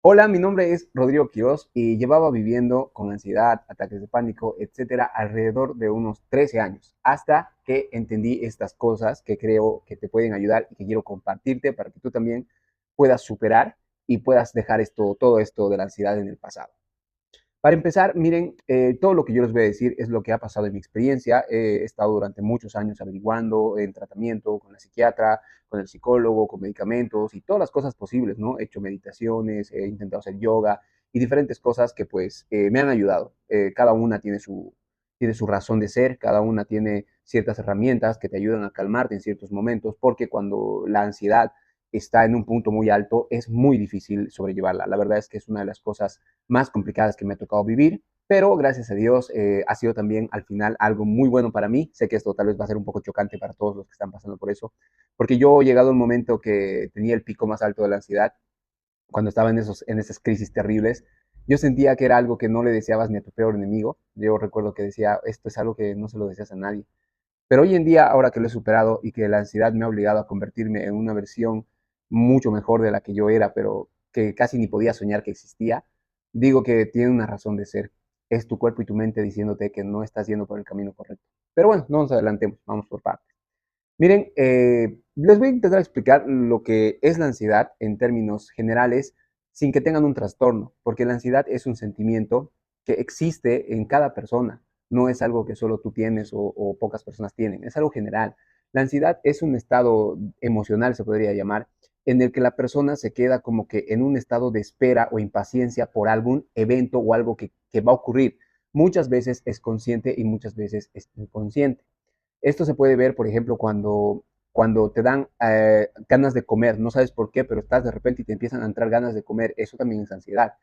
Hola, mi nombre es Rodrigo Quiroz y llevaba viviendo con ansiedad, ataques de pánico, etcétera, alrededor de unos 13 años, hasta que entendí estas cosas que creo que te pueden ayudar y que quiero compartirte para que tú también puedas superar y puedas dejar todo esto de la ansiedad en el pasado. Para empezar, miren, todo lo que yo les voy a decir es lo que ha pasado en mi experiencia. He estado durante muchos años averiguando en tratamiento con la psiquiatra, con el psicólogo, con medicamentos y todas las cosas posibles, ¿no? He hecho meditaciones, he intentado hacer yoga y diferentes cosas que pues me han ayudado. Cada una tiene su razón de ser, cada una tiene ciertas herramientas que te ayudan a calmarte en ciertos momentos, porque cuando la ansiedad está en un punto muy alto, es muy difícil sobrellevarla. La verdad es que es una de las cosas más complicadas que me ha tocado vivir, pero gracias a Dios ha sido también al final algo muy bueno para mí. Sé que esto tal vez va a ser un poco chocante para todos los que están pasando por eso, porque yo he llegado a un momento que tenía el pico más alto de la ansiedad, cuando estaba en esas crisis terribles. Yo sentía que era algo que no le deseabas ni a tu peor enemigo. Yo recuerdo que decía, esto es algo que no se lo deseas a nadie. Pero hoy en día, ahora que lo he superado y que la ansiedad me ha obligado a convertirme en una versión mucho mejor de la que yo era, pero que casi ni podía soñar que existía, digo que tiene una razón de ser. Es tu cuerpo y tu mente diciéndote que no estás yendo por el camino correcto. Pero bueno, no nos adelantemos, vamos por partes. Miren, les voy a intentar explicar lo que es la ansiedad en términos generales sin que tengan un trastorno, porque la ansiedad es un sentimiento que existe en cada persona, no es algo que solo tú tienes o pocas personas tienen, es algo general. La ansiedad es un estado emocional, se podría llamar, en el que la persona se queda como que en un estado de espera o impaciencia por algún evento o algo que va a ocurrir. Muchas veces es consciente y muchas veces es inconsciente. Esto se puede ver, por ejemplo, cuando te dan ganas de comer, no sabes por qué, pero estás de repente y te empiezan a entrar ganas de comer, eso también es ansiedad.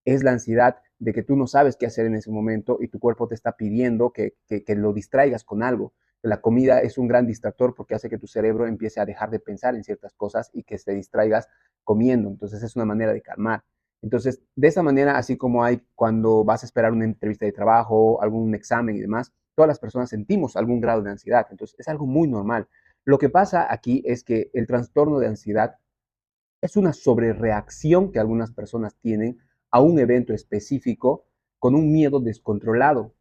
Es la ansiedad de que tú no sabes qué hacer en ese momento y tu cuerpo te está pidiendo que lo distraigas con algo. La comida es un gran distractor porque hace que tu cerebro empiece a dejar de pensar en ciertas cosas y que te distraigas comiendo. Entonces es una manera de calmar. Entonces, de esa manera, así como hay cuando vas a esperar una entrevista de trabajo, algún examen y demás, todas las personas sentimos algún grado de ansiedad. Entonces, es algo muy normal. Lo que pasa aquí es que el trastorno de ansiedad es una sobrereacción que algunas personas tienen a un evento específico con un miedo descontrolado,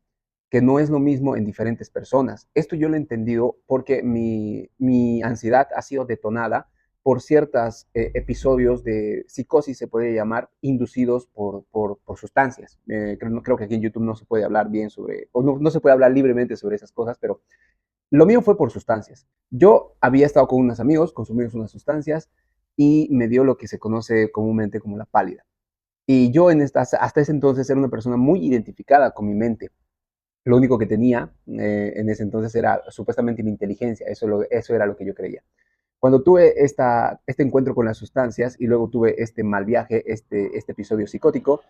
que no es lo mismo en diferentes personas. Esto yo lo he entendido porque mi ansiedad ha sido detonada por ciertos episodios de psicosis, se podría llamar, inducidos por sustancias. Creo que aquí en YouTube no se puede hablar bien sobre, o no se puede hablar libremente sobre esas cosas, pero lo mío fue por sustancias. Yo había estado con unos amigos, consumimos unas sustancias y me dio lo que se conoce comúnmente como la pálida. Y yo hasta ese entonces era una persona muy identificada con mi mente. Lo único que tenía en ese entonces era supuestamente mi inteligencia, eso era lo que yo creía. Cuando tuve este encuentro con las sustancias y luego tuve este mal viaje, este episodio psicótico,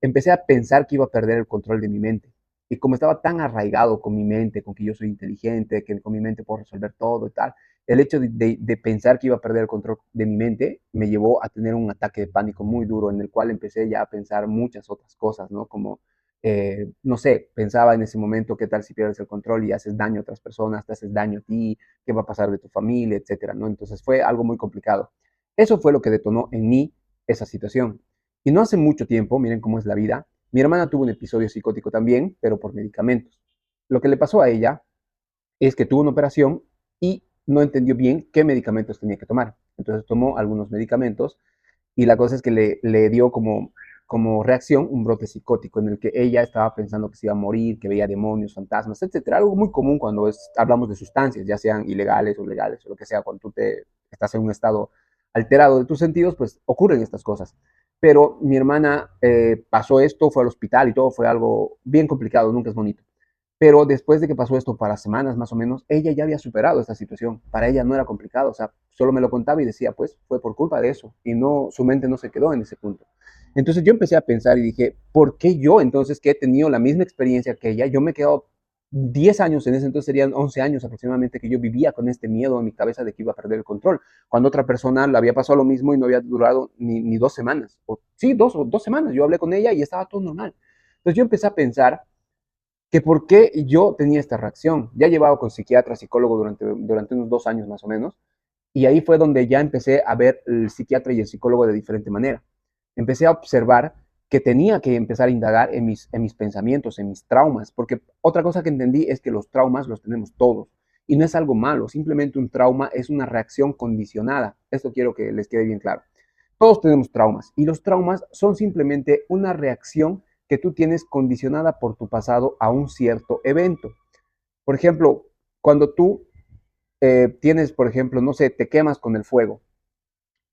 empecé a pensar que iba a perder el control de mi mente. Y como estaba tan arraigado con mi mente, con que yo soy inteligente, que con mi mente puedo resolver todo y tal, el hecho de pensar que iba a perder el control de mi mente me llevó a tener un ataque de pánico muy duro en el cual empecé ya a pensar muchas otras cosas, ¿no? Como, no sé, pensaba en ese momento, ¿qué tal si pierdes el control y haces daño a otras personas, te haces daño a ti, qué va a pasar de tu familia, etcétera, ¿no? Entonces fue algo muy complicado. Eso fue lo que detonó en mí esa situación. Y no hace mucho tiempo, miren cómo es la vida, mi hermana tuvo un episodio psicótico también, pero por medicamentos. Lo que le pasó a ella es que tuvo una operación y no entendió bien qué medicamentos tenía que tomar. Entonces tomó algunos medicamentos y la cosa es que le dio como reacción un brote psicótico en el que ella estaba pensando que se iba a morir, que veía demonios, fantasmas, etcétera. Algo muy común cuando hablamos de sustancias, ya sean ilegales o legales o lo que sea, cuando tú estás en un estado alterado de tus sentidos, pues ocurren estas cosas. Pero mi hermana pasó esto, fue al hospital y todo, fue algo bien complicado, nunca es bonito. Pero después de que pasó esto para semanas más o menos, ella ya había superado esta situación. Para ella no era complicado, o sea, solo me lo contaba y decía, pues fue por culpa de eso. Y no, su mente no se quedó en ese punto. Entonces yo empecé a pensar y dije, ¿por qué yo entonces que he tenido la misma experiencia que ella? Yo me he quedado 10 años, en ese entonces serían 11 años aproximadamente, que yo vivía con este miedo en mi cabeza de que iba a perder el control. Cuando otra persona le había pasado lo mismo y no había durado ni 2 semanas. O, sí, 2 semanas. Yo hablé con ella y estaba todo normal. Entonces yo empecé a pensar que por qué yo tenía esta reacción. Ya llevaba con psiquiatra, psicólogo durante unos 2 años más o menos, y ahí fue donde ya empecé a ver el psiquiatra y el psicólogo de diferente manera. empecé a observar que tenía que empezar a indagar en mis pensamientos, en mis traumas, porque otra cosa que entendí es que los traumas los tenemos todos y no es algo malo, simplemente un trauma es una reacción condicionada. Esto quiero que les quede bien claro. Todos tenemos traumas y los traumas son simplemente una reacción que tú tienes condicionada por tu pasado a un cierto evento. Por ejemplo, cuando tú tienes, por ejemplo, no sé, te quemas con el fuego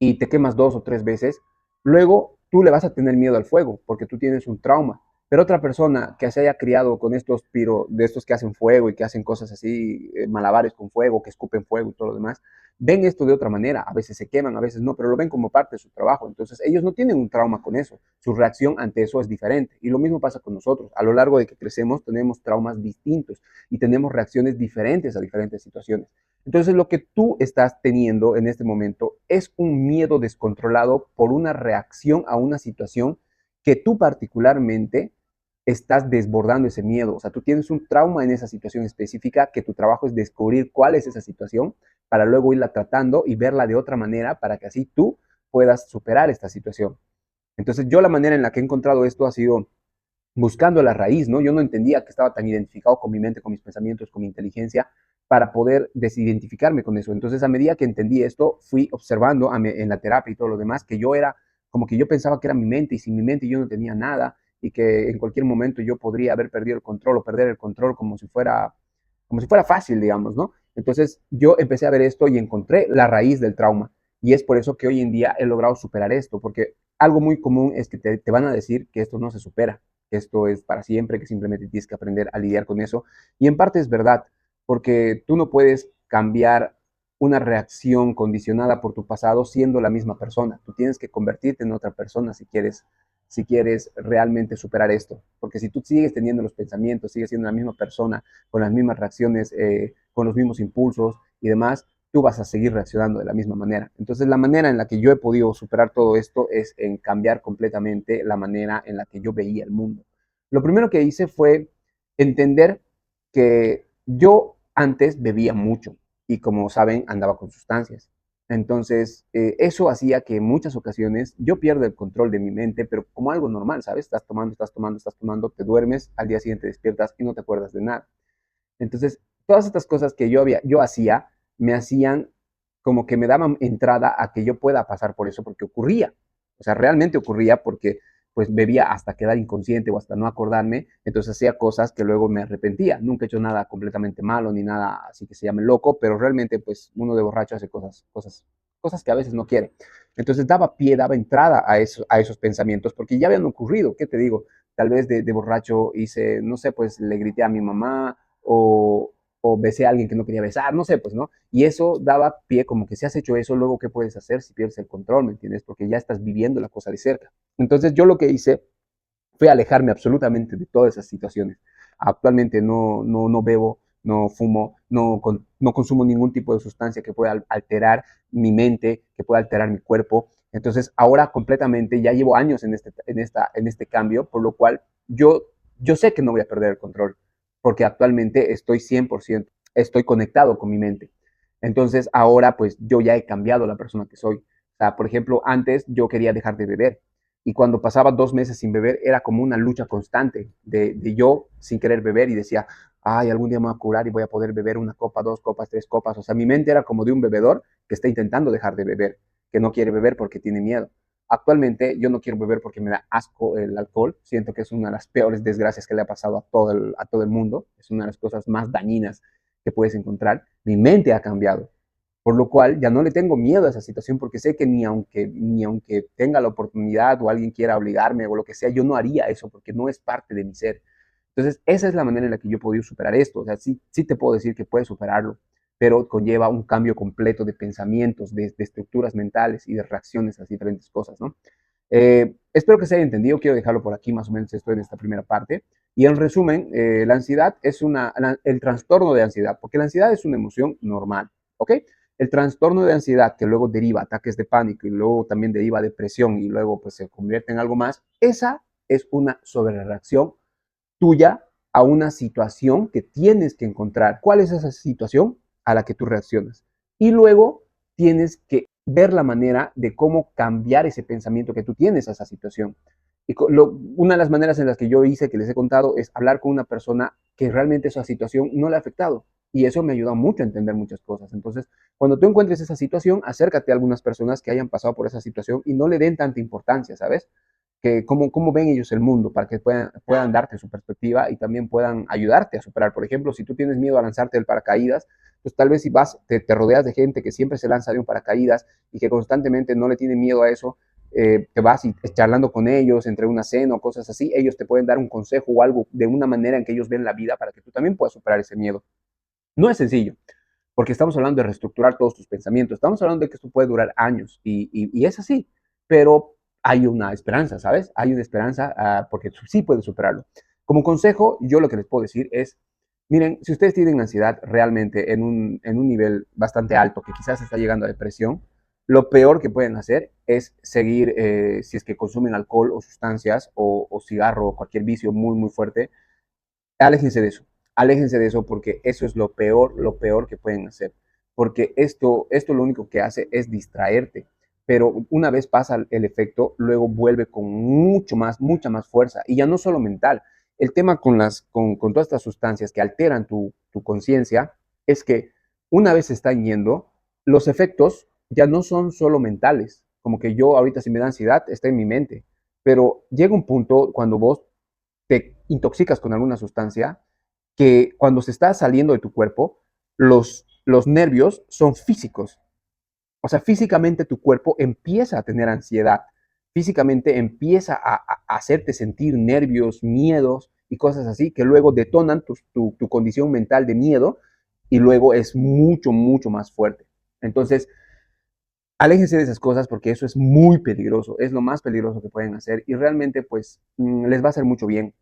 y te quemas 2 o 3 veces, luego tú le vas a tener miedo al fuego porque tú tienes un trauma. Pero otra persona que se haya criado con estos de estos que hacen fuego y que hacen cosas así, malabares con fuego, que escupen fuego y todo lo demás, ven esto de otra manera. A veces se queman, a veces no, pero lo ven como parte de su trabajo. Entonces ellos no tienen un trauma con eso. Su reacción ante eso es diferente. Y lo mismo pasa con nosotros. A lo largo de que crecemos tenemos traumas distintos y tenemos reacciones diferentes a diferentes situaciones. Entonces lo que tú estás teniendo en este momento es un miedo descontrolado por una reacción a una situación que tú particularmente estás desbordando ese miedo. O sea, tú tienes un trauma en esa situación específica que tu trabajo es descubrir cuál es esa situación para luego irla tratando y verla de otra manera para que así tú puedas superar esta situación. Entonces yo la manera en la que he encontrado esto ha sido buscando la raíz, ¿no? Yo no entendía que estaba tan identificado con mi mente, con mis pensamientos, con mi inteligencia, para poder desidentificarme con eso. Entonces, a medida que entendí esto, fui observando en la terapia y todo lo demás, que yo era como que yo pensaba que era mi mente y sin mi mente yo no tenía nada y que en cualquier momento yo podría haber perdido el control o perder el control como si fuera fácil, digamos, ¿no? Entonces, yo empecé a ver esto y encontré la raíz del trauma. Y es por eso que hoy en día he logrado superar esto, porque algo muy común es que te van a decir que esto no se supera, que esto es para siempre, que simplemente tienes que aprender a lidiar con eso. Y en parte es verdad, porque tú no puedes cambiar una reacción condicionada por tu pasado siendo la misma persona. Tú tienes que convertirte en otra persona si quieres realmente superar esto. Porque si tú sigues teniendo los pensamientos, sigues siendo la misma persona, con las mismas reacciones, con los mismos impulsos y demás, tú vas a seguir reaccionando de la misma manera. Entonces, la manera en la que yo he podido superar todo esto es en cambiar completamente la manera en la que yo veía el mundo. Lo primero que hice fue entender que yo antes bebía mucho y como saben andaba con sustancias. Entonces, eso hacía que en muchas ocasiones yo pierda el control de mi mente, pero como algo normal, ¿sabes? Estás tomando, estás tomando, estás tomando, te duermes, al día siguiente despiertas y no te acuerdas de nada. Entonces, todas estas cosas que yo hacía, me hacían como que me daban entrada a que yo pueda pasar por eso, porque ocurría. O sea, realmente ocurría porque pues bebía hasta quedar inconsciente o hasta no acordarme, entonces hacía cosas que luego me arrepentía. Nunca he hecho nada completamente malo ni nada así que se llame loco, pero realmente pues uno de borracho hace cosas que a veces no quiere. Entonces daba pie, daba entrada a esos pensamientos, porque ya habían ocurrido, ¿qué te digo? Tal vez de borracho hice, no sé, pues le grité a mi mamá o, o besé a alguien que no quería besar, no sé, pues, ¿no? Y eso daba pie, como que si has hecho eso, luego, ¿qué puedes hacer si pierdes el control, ¿me entiendes? Porque ya estás viviendo la cosa de cerca. Entonces, yo lo que hice fue alejarme absolutamente de todas esas situaciones. Actualmente no bebo, no fumo, no consumo ningún tipo de sustancia que pueda alterar mi mente, que pueda alterar mi cuerpo. Entonces, ahora completamente, ya llevo años en este cambio, por lo cual yo sé que no voy a perder el control, porque actualmente estoy 100%, estoy conectado con mi mente. Entonces, ahora pues yo ya he cambiado la persona que soy. O sea, por ejemplo, antes yo quería dejar de beber y cuando pasaba 2 meses sin beber era como una lucha constante de yo sin querer beber y decía, ay, algún día me voy a curar y voy a poder beber una copa, 2 copas, 3 copas. O sea, mi mente era como de un bebedor que está intentando dejar de beber, que no quiere beber porque tiene miedo. Actualmente yo no quiero beber porque me da asco el alcohol. Siento que es una de las peores desgracias que le ha pasado a todo el mundo. Es una de las cosas más dañinas que puedes encontrar. Mi mente ha cambiado. Por lo cual ya no le tengo miedo a esa situación porque sé que ni aunque tenga la oportunidad o alguien quiera obligarme o lo que sea, yo no haría eso porque no es parte de mi ser. Entonces, esa es la manera en la que yo he podido superar esto. O sea, sí te puedo decir que puedes superarlo, pero conlleva un cambio completo de pensamientos, de estructuras mentales y de reacciones a diferentes cosas, ¿no? Espero que se haya entendido. Quiero dejarlo por aquí, más o menos esto en esta primera parte. Y en resumen, la ansiedad es el trastorno de ansiedad, porque la ansiedad es una emoción normal, ¿ok? El trastorno de ansiedad que luego deriva ataques de pánico y luego también deriva depresión y luego pues se convierte en algo más, esa es una sobrereacción tuya a una situación que tienes que encontrar. ¿Cuál es esa situación a la que tú reaccionas? Y luego tienes que ver la manera de cómo cambiar ese pensamiento que tú tienes a esa situación. Y una de las maneras en las que yo hice, que les he contado, es hablar con una persona que realmente esa situación no le ha afectado. Y eso me ayuda mucho a entender muchas cosas. Entonces, cuando tú encuentres esa situación, acércate a algunas personas que hayan pasado por esa situación y no le den tanta importancia, ¿sabes? Que cómo ven ellos el mundo para que puedan darte su perspectiva y también puedan ayudarte a superar. Por ejemplo, si tú tienes miedo a lanzarte del paracaídas, pues tal vez si te rodeas de gente que siempre se lanza de un paracaídas y que constantemente no le tiene miedo a eso, te vas y charlando con ellos entre una cena o cosas así, ellos te pueden dar un consejo o algo de una manera en que ellos ven la vida para que tú también puedas superar ese miedo. No es sencillo, porque estamos hablando de reestructurar todos tus pensamientos, estamos hablando de que esto puede durar años y es así, pero hay una esperanza, ¿sabes? Hay una esperanza porque sí puedes superarlo. Como consejo, yo lo que les puedo decir es, miren, si ustedes tienen ansiedad realmente en un nivel bastante alto, que quizás está llegando a depresión, lo peor que pueden hacer es seguir, si es que consumen alcohol o sustancias o cigarro o cualquier vicio muy, muy fuerte, aléjense de eso, aléjense de eso porque eso es lo peor que pueden hacer. Porque esto lo único que hace es distraerte, pero una vez pasa el efecto, luego vuelve con mucha más fuerza y ya no solo mental. El tema con todas estas sustancias que alteran tu conciencia es que una vez se están yendo, los efectos ya no son solo mentales, como que yo ahorita si me da ansiedad está en mi mente, pero llega un punto cuando vos te intoxicas con alguna sustancia que cuando se está saliendo de tu cuerpo, los nervios son físicos. O sea, físicamente tu cuerpo empieza a tener ansiedad, físicamente empieza a hacerte sentir nervios, miedos y cosas así que luego detonan tu condición mental de miedo y luego es mucho más fuerte. Entonces, aléjense de esas cosas porque eso es muy peligroso, es lo más peligroso que pueden hacer y realmente pues les va a hacer mucho bien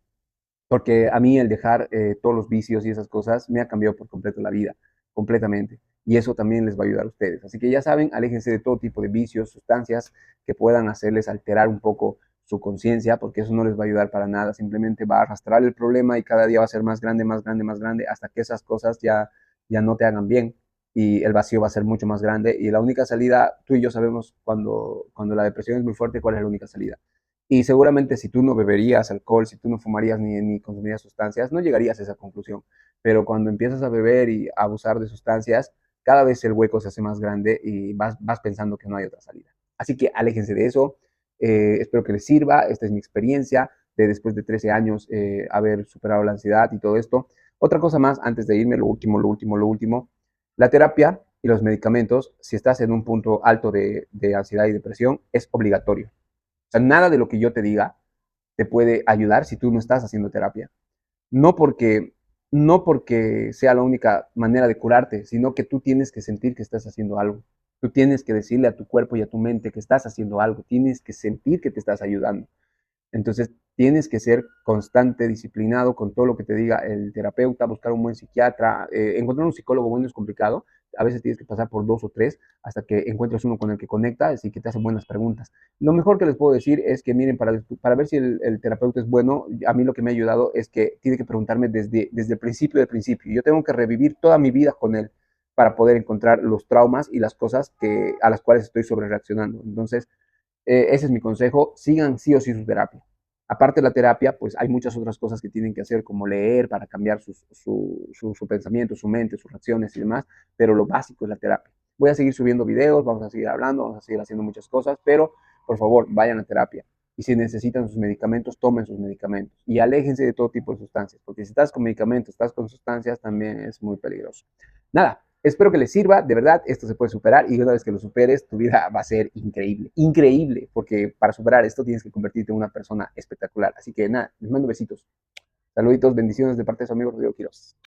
porque a mí el dejar todos los vicios y esas cosas me ha cambiado por completo la vida, completamente. Y eso también les va a ayudar a ustedes. Así que ya saben, aléjense de todo tipo de vicios, sustancias que puedan hacerles alterar un poco su conciencia, porque eso no les va a ayudar para nada. Simplemente va a arrastrar el problema y cada día va a ser más grande, más grande, más grande, hasta que esas cosas ya no te hagan bien y el vacío va a ser mucho más grande. Y la única salida, tú y yo sabemos cuando la depresión es muy fuerte, cuál es la única salida. Y seguramente si tú no beberías alcohol, si tú no fumarías ni consumirías sustancias, no llegarías a esa conclusión. Pero cuando empiezas a beber y a abusar de sustancias, cada vez el hueco se hace más grande y vas pensando que no hay otra salida. Así que aléjense de eso. Espero que les sirva. Esta es mi experiencia de después de 13 años haber superado la ansiedad y todo esto. Otra cosa más, antes de irme, lo último. La terapia y los medicamentos, si estás en un punto alto de ansiedad y depresión, es obligatorio. O sea, nada de lo que yo te diga te puede ayudar si tú no estás haciendo terapia. No porque, no porque sea la única manera de curarte, sino que tú tienes que sentir que estás haciendo algo. Tú tienes que decirle a tu cuerpo y a tu mente que estás haciendo algo. Tienes que sentir que te estás ayudando. Entonces, tienes que ser constante, disciplinado con todo lo que te diga el terapeuta, buscar un buen psiquiatra. Encontrar un psicólogo bueno es complicado. A veces tienes que pasar por dos o tres hasta que encuentres uno con el que conectas y que te hace buenas preguntas. Lo mejor que les puedo decir es que, miren, para ver si el terapeuta es bueno, a mí lo que me ha ayudado es que tiene que preguntarme desde el principio del principio. Yo tengo que revivir toda mi vida con él para poder encontrar los traumas y las cosas a las cuales estoy sobre reaccionando. Entonces, ese es mi consejo, sigan sí o sí su terapia. Aparte de la terapia, pues hay muchas otras cosas que tienen que hacer, como leer para cambiar su pensamiento, su mente, sus reacciones y demás, pero lo básico es la terapia. Voy a seguir subiendo videos, vamos a seguir hablando, vamos a seguir haciendo muchas cosas, pero por favor, vayan a terapia. Y si necesitan sus medicamentos, tomen sus medicamentos. Y aléjense de todo tipo de sustancias, porque si estás con medicamentos, estás con sustancias, también es muy peligroso. Nada, espero que les sirva, de verdad, esto se puede superar y una vez que lo superes, tu vida va a ser increíble, increíble, porque para superar esto tienes que convertirte en una persona espectacular. Así que nada, les mando besitos. Saluditos, bendiciones de parte de su amigo Rodrigo Quiroz.